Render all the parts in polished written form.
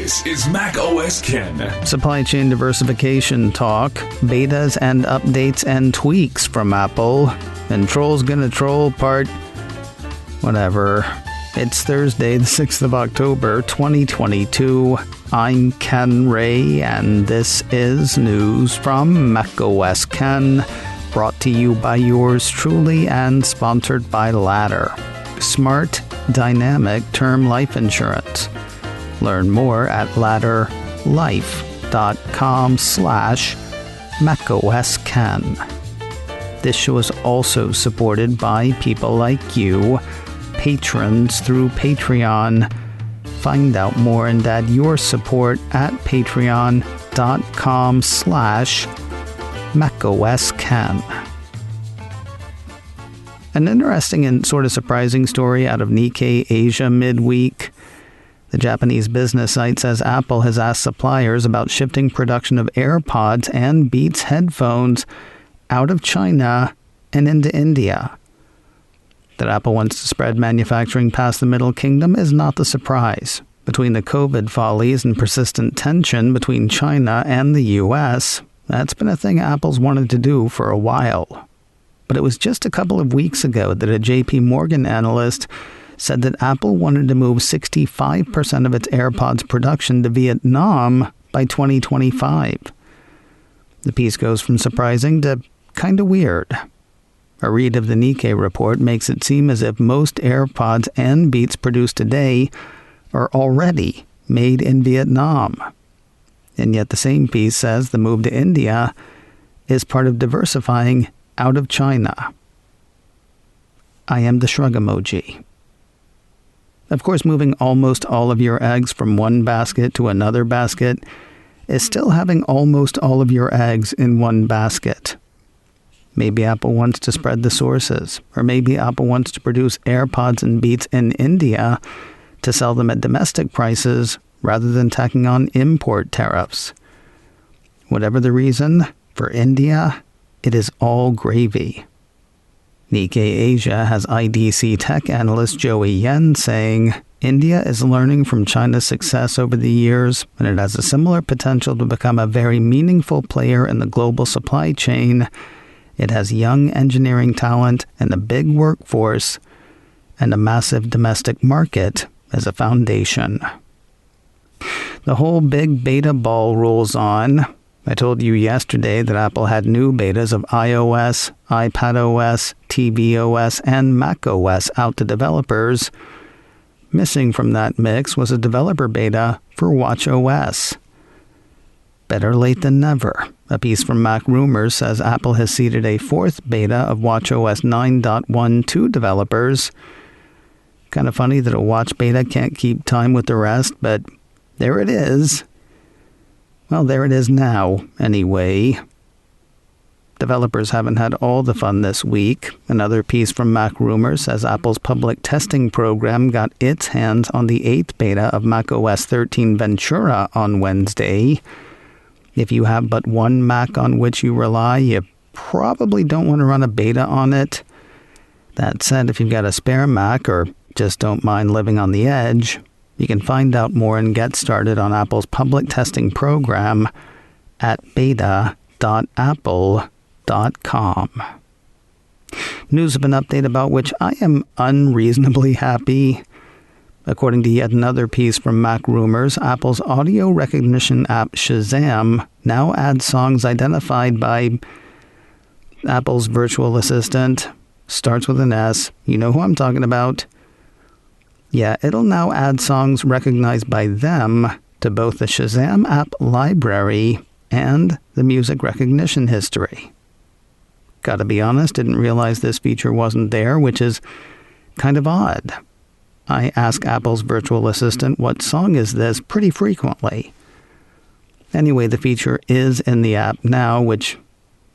This is macOS Ken. Supply chain diversification talk, betas and updates and tweaks from Apple, and Troll's Gonna Troll part... whatever. It's Thursday, the 6th of October, 2022. I'm Ken Ray, and this is news from macOS Ken, brought to you by yours truly and sponsored by Ladder. Smart, dynamic term life insurance. Learn more at ladderlife.com/macOSKen. This show is also supported by people like you, patrons through Patreon. Find out more and add your support at patreon.com/macOSKen. An interesting and sort of surprising story out of Nikkei Asia midweek. The Japanese business site says Apple has asked suppliers about shifting production of AirPods and Beats headphones out of China and into India. That Apple wants to spread manufacturing past the Middle Kingdom is not the surprise. Between the COVID follies and persistent tension between China and the US, that's been a thing Apple's wanted to do for a while. But it was just a couple of weeks ago that a JP Morgan analyst said that Apple wanted to move 65% of its AirPods production to Vietnam by 2025. The piece goes from surprising to kind of weird. A read of the Nikkei report makes it seem as if most AirPods and Beats produced today are already made in Vietnam. And yet the same piece says the move to India is part of diversifying out of China. I am the shrug emoji. Of course, moving almost all of your eggs from one basket to another basket is still having almost all of your eggs in one basket. Maybe Apple wants to spread the sources, or maybe Apple wants to produce AirPods and Beats in India to sell them at domestic prices rather than tacking on import tariffs. Whatever the reason, for India, it is all gravy. Nikkei Asia has IDC tech analyst Joey Yen saying, India is learning from China's success over the years, and it has a similar potential to become a very meaningful player in the global supply chain. It has young engineering talent and a big workforce, and a massive domestic market as a foundation. The whole big beta ball rolls on. I told you yesterday that Apple had new betas of iOS, iPadOS, tvOS, and macOS out to developers. Missing from that mix was a developer beta for watchOS. Better late than never. A piece from Mac Rumors says Apple has seeded a fourth beta of watchOS 9.1 to developers. Kind of funny that a watch beta can't keep time with the rest, but there it is. Well, there it is now, anyway. Developers haven't had all the fun this week. Another piece from Mac Rumors says Apple's public testing program got its hands on the 8th beta of macOS 13 Ventura on Wednesday. If you have but one Mac on which you rely, you probably don't want to run a beta on it. That said, if you've got a spare Mac or just don't mind living on the edge, you can find out more and get started on Apple's public testing program at beta.apple.com. News of an update about which I am unreasonably happy. According to yet another piece from Mac Rumors, Apple's audio recognition app Shazam now adds songs identified by Apple's virtual assistant. Starts with an S. You know who I'm talking about. Yeah, it'll now add songs recognized by them to both the Shazam app library and the music recognition history. Gotta be honest, didn't realize this feature wasn't there, which is kind of odd. I ask Apple's virtual assistant, what song is this, pretty frequently. Anyway, the feature is in the app now, which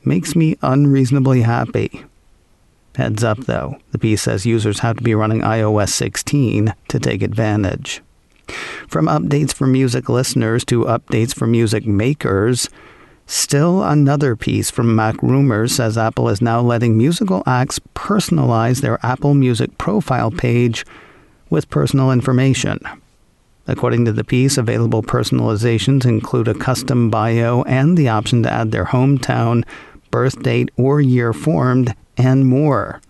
makes me unreasonably happy. Heads up, though, the piece says users have to be running iOS 16 to take advantage. From updates for music listeners to updates for music makers, still another piece from Mac Rumors says Apple is now letting musical acts personalize their Apple Music profile page with personal information. According to the piece, available personalizations include a custom bio and the option to add their hometown, birth date, or year formed, and more.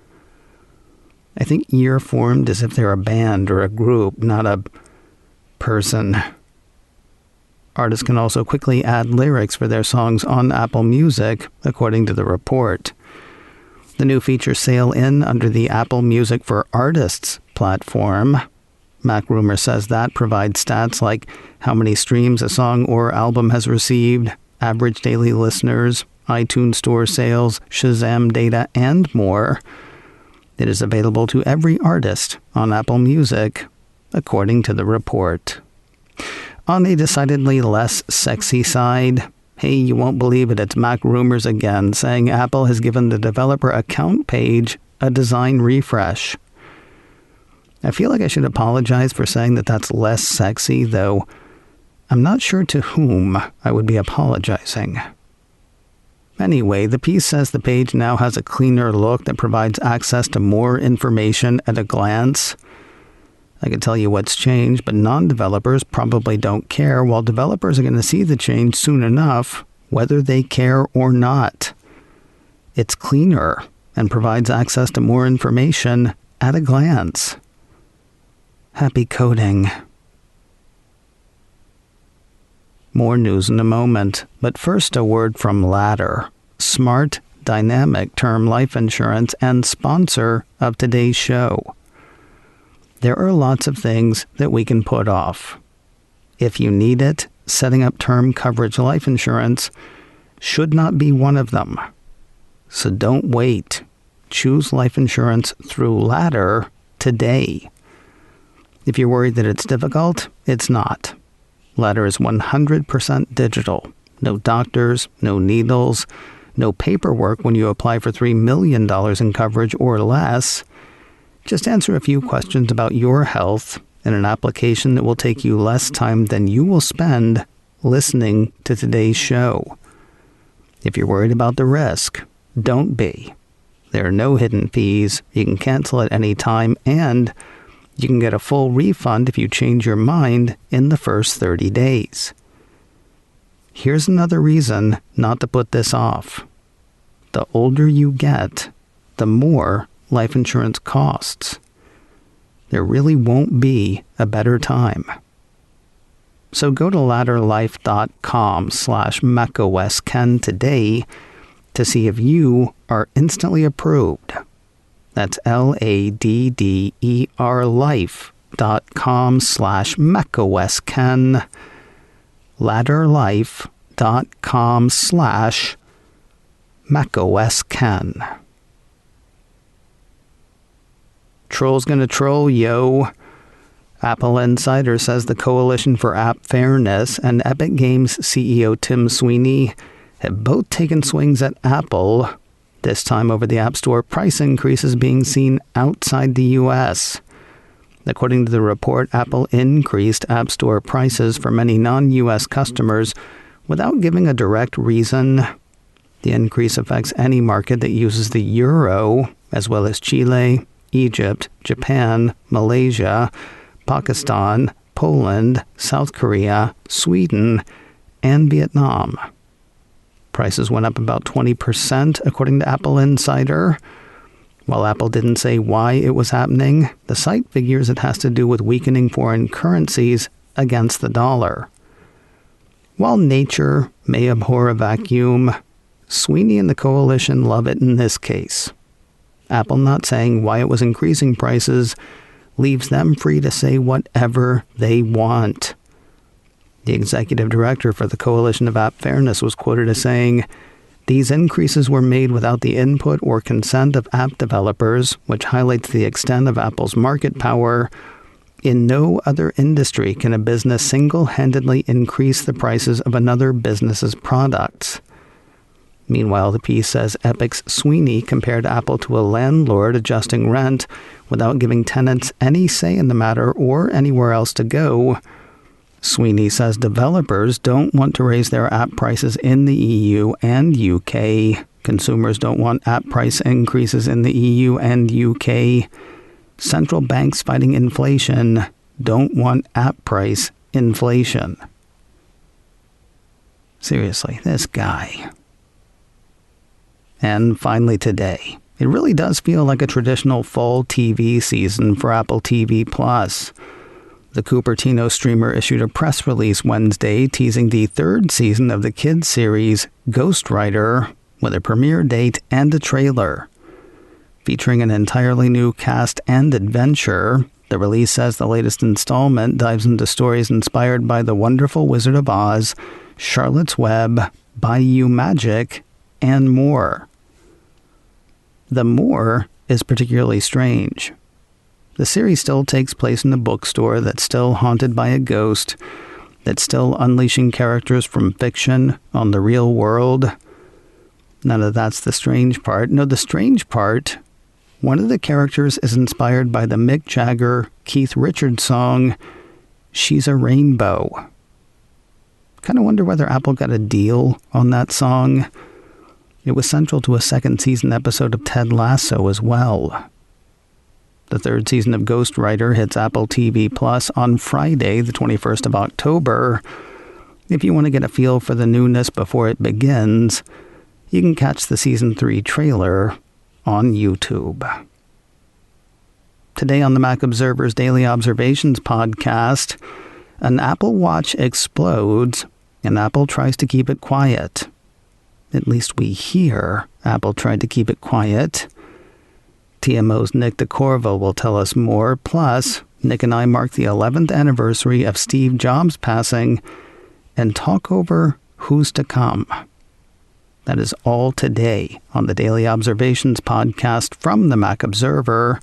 I think year formed is if they're a band or a group, not a person. Artists can also quickly add lyrics for their songs on Apple Music, according to the report. The new features sail in under the Apple Music for Artists platform. MacRumor says that provides stats like how many streams a song or album has received, average daily listeners, iTunes Store sales, Shazam data, and more. It is available to every artist on Apple Music, according to the report. On a decidedly less sexy side, hey, you won't believe it, it's MacRumors again, saying Apple has given the developer account page a design refresh. I feel like I should apologize for saying that that's less sexy, though I'm not sure to whom I would be apologizing. Anyway, the piece says the page now has a cleaner look that provides access to more information at a glance. I can tell you what's changed, but non-developers probably don't care, while developers are going to see the change soon enough, whether they care or not. It's cleaner and provides access to more information at a glance. Happy coding. More news in a moment, but first a word from Ladder, smart, dynamic term life insurance and sponsor of today's show. There are lots of things that we can put off. If you need it, setting up term coverage life insurance should not be one of them. So don't wait. Choose life insurance through Ladder today. If you're worried that it's difficult, it's not. Ladder is 100% digital. No doctors, no needles, no paperwork when you apply for $3 million in coverage or less. Just answer a few questions about your health in an application that will take you less time than you will spend listening to today's show. If you're worried about the risk, don't be. There are no hidden fees, you can cancel at any time, and you can get a full refund if you change your mind in the first 30 days. Here's another reason not to put this off. The older you get, the more life insurance costs. There really won't be a better time. So go to ladderlife.com/macOSken today to see if you are instantly approved. That's LADDER life.com/macOSken. ladderlife.com/macOSken. Troll's gonna troll, yo. Apple Insider says the Coalition for App Fairness and Epic Games CEO Tim Sweeney have both taken swings at Apple, this time over the App Store price increases being seen outside the U.S. According to the report, Apple increased App Store prices for many non-U.S. customers without giving a direct reason. The increase affects any market that uses the euro, as well as Chile, Egypt, Japan, Malaysia, Pakistan, Poland, South Korea, Sweden, and Vietnam. Prices went up about 20%, according to Apple Insider. While Apple didn't say why it was happening, the site figures it has to do with weakening foreign currencies against the dollar. While nature may abhor a vacuum, Sweeney and the coalition love it in this case. Apple not saying why it was increasing prices leaves them free to say whatever they want. The executive director for the Coalition of App Fairness was quoted as saying, "These increases were made without the input or consent of app developers, which highlights the extent of Apple's market power. In no other industry can a business single-handedly increase the prices of another business's products." Meanwhile, the piece says Epic's Sweeney compared Apple to a landlord adjusting rent without giving tenants any say in the matter or anywhere else to go. Sweeney says developers don't want to raise their app prices in the EU and UK. Consumers don't want app price increases in the EU and UK. Central banks fighting inflation don't want app price inflation. Seriously, this guy. And finally today, it really does feel like a traditional fall TV season for Apple TV+. The Cupertino streamer issued a press release Wednesday teasing the third season of the kids series Ghostwriter with a premiere date and a trailer. Featuring an entirely new cast and adventure, the release says the latest installment dives into stories inspired by The Wonderful Wizard of Oz, Charlotte's Web, Bayou Magic, and more. The more is particularly strange. The series still takes place in a bookstore that's still haunted by a ghost, that's still unleashing characters from fiction on the real world. None of that's the strange part. No, the strange part, one of the characters is inspired by the Mick Jagger, Keith Richards song, She's a Rainbow. Kind of wonder whether Apple got a deal on that song. It was central to a second season episode of Ted Lasso as well. The third season of Ghostwriter hits Apple TV Plus on Friday, the 21st of October. If you want to get a feel for the newness before it begins, you can catch the Season 3 trailer on YouTube. Today on the Mac Observer's Daily Observations podcast, an Apple Watch explodes and Apple tries to keep it quiet. At least we hear Apple tried to keep it quiet. TMO's Nick DeCorvo will tell us more. Plus, Nick and I mark the 11th anniversary of Steve Jobs' passing and talk over who's to come. That is all today on the Daily Observations podcast from the Mac Observer,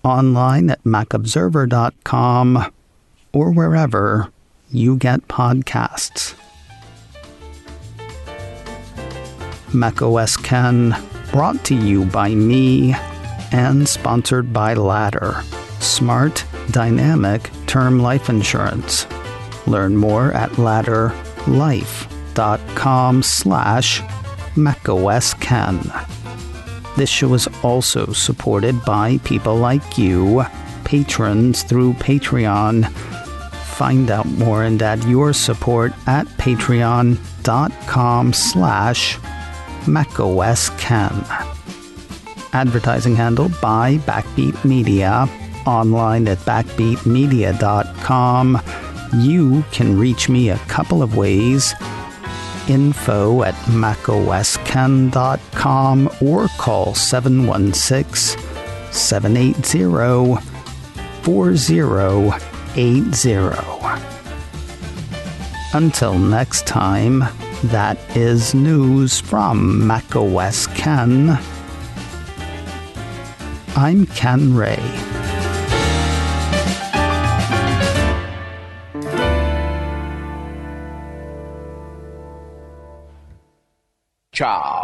online at macobserver.com or wherever you get podcasts. macOS Ken, brought to you by me and sponsored by Ladder, smart, dynamic term life insurance. Learn more at ladderlife.com/macOSKen. This show is also supported by people like you, patrons through Patreon. Find out more and add your support at patreon.com/macOSKen. Advertising handled by Backbeat Media, online at backbeatmedia.com. You can reach me a couple of ways. Info at macosken.com or call 716-780-4080. Until next time, that is news from macOS Ken. I'm Ken Ray. Ciao.